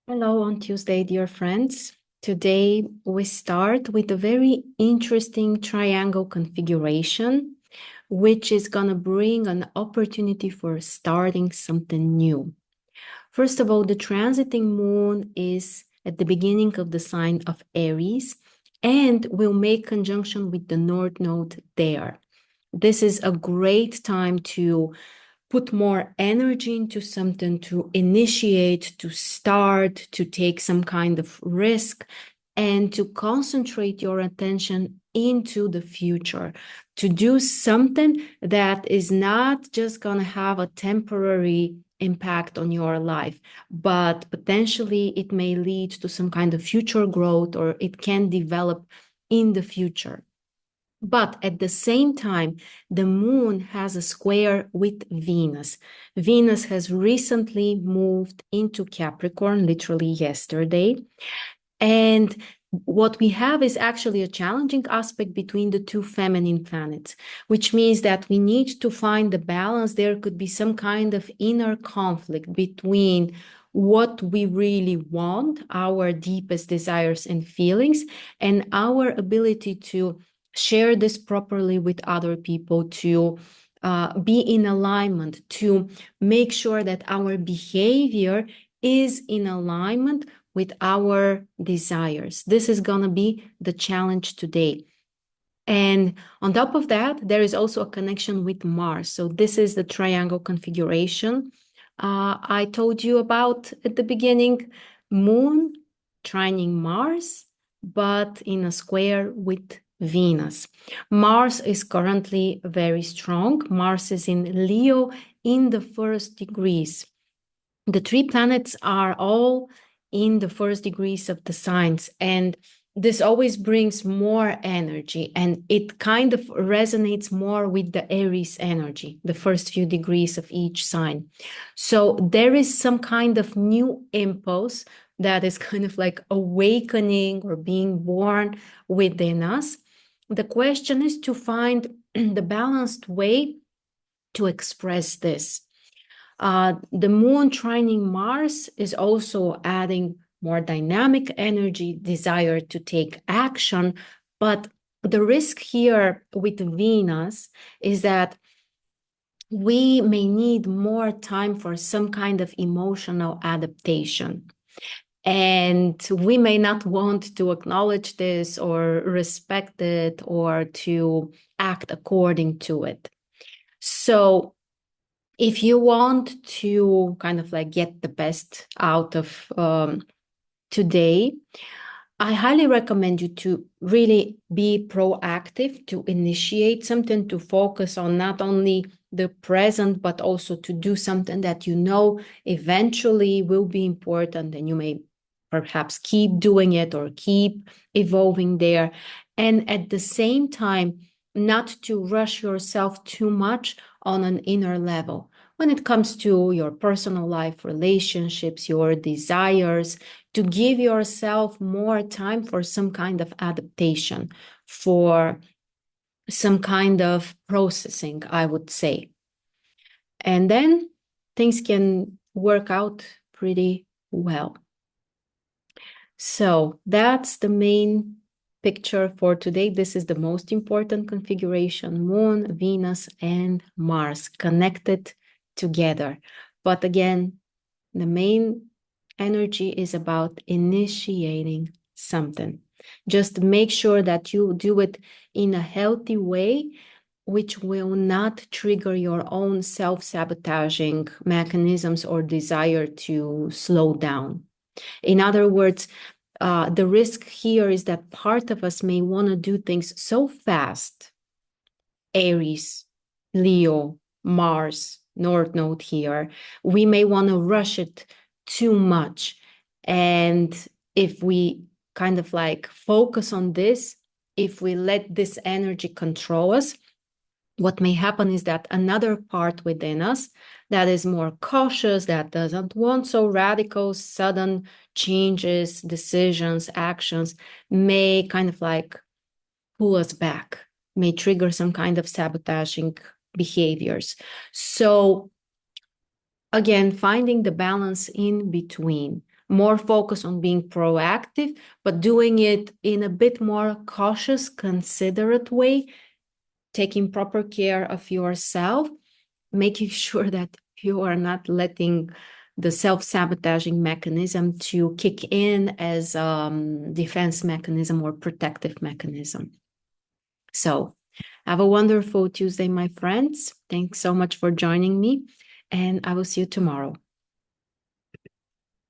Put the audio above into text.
Hello on Tuesday, dear friends. Today we start with a very interesting triangle configuration, which is going to bring an opportunity for starting something new. First of all, the transiting moon is at the beginning of the sign of Aries and will make conjunction with the North Node there. This is a great time to put more energy into something, to initiate, to start, to take some kind of risk, and to concentrate your attention into the future, to do something that is not just going to have a temporary impact on your life, but potentially it may lead to some kind of future growth, or it can develop in the future. But at the same time, the moon has a square with Venus. Venus has recently moved into Capricorn, literally yesterday. And what we have is actually a challenging aspect between the two feminine planets, which means that we need to find the balance. There could be some kind of inner conflict between what we really want, our deepest desires and feelings, and our ability to share this properly with other people, to be in alignment, to make sure that our behavior is in alignment with our desires. This is going to be the challenge today. And on top of that, there is also a connection with Mars. So this is the triangle configuration I told you about at the beginning. Moon trining Mars, but in a square with Venus. Mars is currently very strong. Mars is in Leo in the first degrees. The three planets are all in the first degrees of the signs, and this always brings more energy, and it kind of resonates more with the Aries energy, the first few degrees of each sign. So there is some kind of new impulse that is kind of like awakening or being born within us. The question is to find the balanced way to express this. The moon trining Mars is also adding more dynamic energy, desire to take action. But the risk here with Venus is that we may need more time for some kind of emotional adaptation. And we may not want to acknowledge this or respect it or to act according to it. So if you want to kind of like get the best out of today, I highly recommend you to really be proactive, to initiate something, to focus on not only the present, but also to do something that you know eventually will be important, and you may perhaps keep doing it or keep evolving there. And at the same time, not to rush yourself too much on an inner level. When it comes to your personal life, relationships, your desires, to give yourself more time for some kind of adaptation, for some kind of processing, I would say. And then things can work out pretty well. So that's the main picture for today. This is the most important configuration: Moon, Venus, and Mars connected together. But again, the main energy is about initiating something. Just make sure that you do it in a healthy way, which will not trigger your own self-sabotaging mechanisms or desire to slow down. In other words, the risk here is that part of us may want to do things so fast. Aries, Leo, Mars, North Node here. We may want to rush it too much. And if we kind of like focus on this, if we let this energy control us, what may happen is that another part within us that is more cautious, that doesn't want so radical, sudden changes, decisions, actions, may kind of like pull us back, may trigger some kind of sabotaging behaviors. So again, finding the balance in between. more focus on being proactive, but doing it in a bit more cautious, considerate way, taking proper care of yourself, making sure that you are not letting the self-sabotaging mechanism to kick in as defense mechanism or protective mechanism. So have a wonderful Tuesday, my friends. Thanks so much for joining me, and I will see you tomorrow.